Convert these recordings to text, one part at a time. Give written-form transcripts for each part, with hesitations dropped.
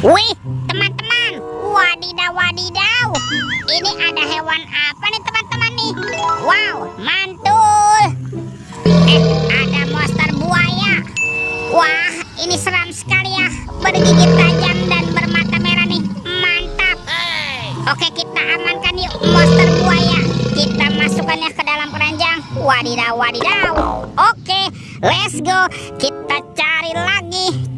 Wih, teman-teman, wadidaw wadidaw. Ini ada hewan apa nih teman-teman nih? Wow, mantul. Ada monster buaya. Wah, ini seram sekali ya. Bergigit tajam dan bermata merah nih. Mantap. Oke, kita amankan yuk monster buaya. Kita masukkannya ke dalam keranjang. Wadidaw wadidaw. Oke, let's go. Kita cari lagi.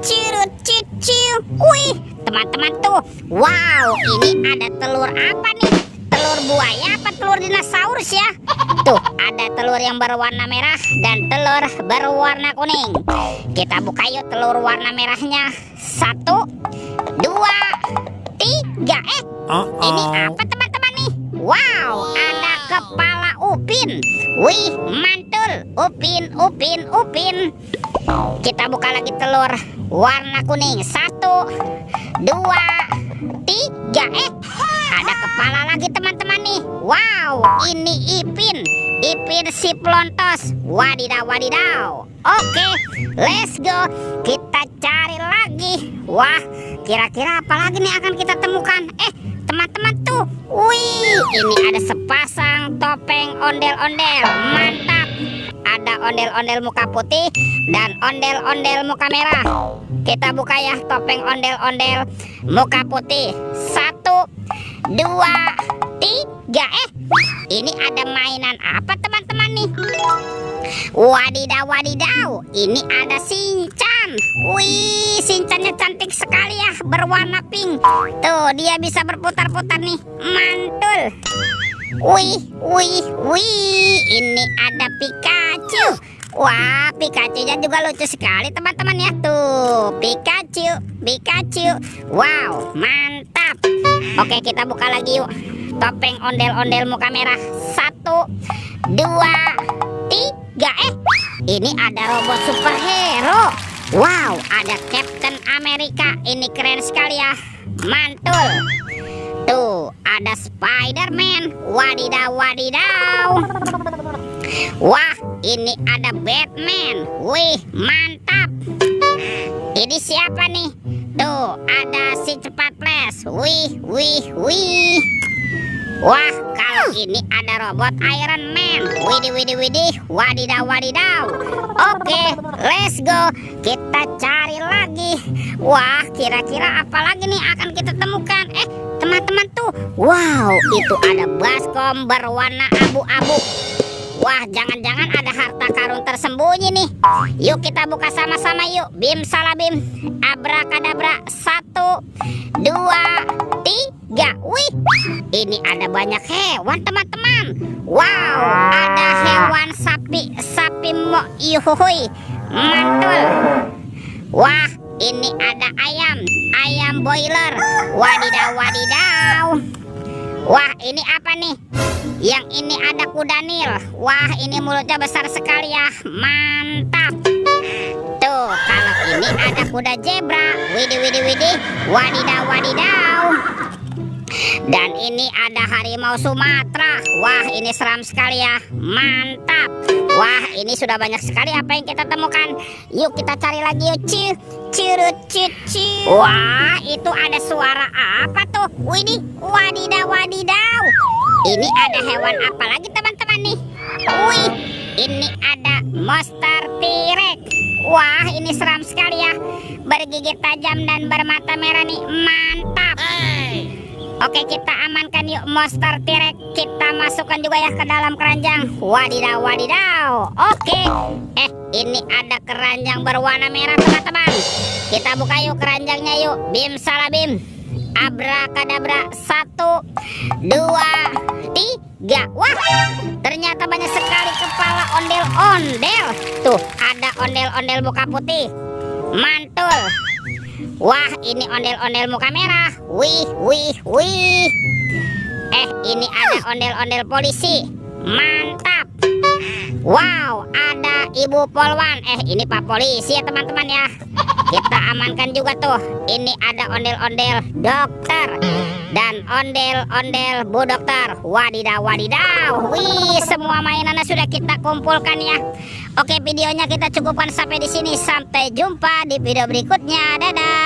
Cirut ciu. Wih, teman-teman tuh. Wow, ini ada telur apa nih? Telur buaya apa telur dinosaurus ya? Tuh, ada telur yang berwarna merah dan telur berwarna kuning. Kita buka yuk telur warna merahnya. 1, 2, 3. Ini apa teman-teman nih? Wow, ada kepala upin. Wih, mantul. Upin. Kita buka lagi telur warna kuning. 1, 2, 3. Ada kepala lagi teman-teman nih. Wow, ini Ipin si pelontos. Wadidaw wadidaw. Oke, let's go. Kita cari lagi. Wah, kira-kira apa lagi nih akan kita temukan? Teman-teman tuh. Wih, ini ada sepasang topeng ondel-ondel. Mantap. Ada ondel-ondel muka putih dan ondel-ondel muka merah. Kita buka ya topeng ondel-ondel muka putih. 1, 2, 3. Ini ada mainan apa teman-teman nih? Wadidaw wadidaw. Ini ada Shinchan. Wih, Shinchannya cantik sekali ya, berwarna pink. Tuh, dia bisa berputar-putar nih. Mantul. Wih. Ini ada Pikachu. Wah, Pikachu-nya juga lucu sekali teman-teman ya. Tuh, Pikachu. Wow, mantap. Oke, kita buka lagi yuk topeng ondel-ondel muka merah. 1, 2, 3. Ini ada robot superhero. Wow, ada Captain America. Ini keren sekali ya. Mantul. Tuh, ada Spider-Man. Wadidaw wadidaw. Wah, ini ada Batman. Wih, mantap. Ini siapa nih? Tuh, ada si cepat flash. Wih. Wah, kalau ini ada robot Iron Man. Widih. Wadidaw wadidaw. Oke, let's go. Kita cari lagi. Wah, kira-kira apa lagi nih akan kita temukan? Teman-teman tuh. Wow, itu ada baskom berwarna abu-abu. Wah, jangan-jangan ada harta karun tersembunyi nih. Yuk kita buka sama-sama yuk. Bim salabim, abrakadabra. 1, 2, 3. Wih, ini ada banyak hewan teman-teman. Wow, ada hewan sapi yuhuhui. Mantul. Wah, ini ada ayam boiler. Wadidaw wadidaw. Wah, ini apa nih? Yang ini ada kuda Nil. Wah, ini mulutnya besar sekali ya. Mantap. Tuh, kalau ini ada kuda zebra. Widih. Wadidaw. Dan ini ada harimau Sumatera. Wah, ini seram sekali ya. Mantap. Wah, ini sudah banyak sekali apa yang kita temukan. Yuk kita cari lagi yuk. Cirut. Wah, itu ada suara apa tuh? Widih, wadidaw. Ini ada hewan apa lagi teman-teman nih? Wih, ini ada monster T-Rex. Wah, ini seram sekali ya. Bergigit tajam dan bermata merah nih. Mantap. Oke, kita amankan yuk monster T-Rex. Kita masukkan juga ya ke dalam keranjang. Wadidaw wadidaw. Oke. Ini ada keranjang berwarna merah teman-teman. Kita buka yuk keranjangnya yuk. Bim salabim, abrakadabra. 1, 2, 3. Wah, ternyata banyak sekali kepala ondel-ondel. Tuh, ada ondel-ondel muka putih. Mantul. Wah, ini ondel-ondel muka merah. Wih. Ini ada ondel-ondel polisi. Mantap. Wow, ada ibu polwan. Ini pak polisi ya teman-teman ya. Kita amankan juga tuh. Ini ada ondel-ondel dokter dan ondel-ondel bu dokter. Wadidaw wadidaw. Wih, semua mainannya sudah kita kumpulkan ya. Oke, videonya kita cukupkan sampai di sini. Sampai jumpa di video berikutnya. Dadah.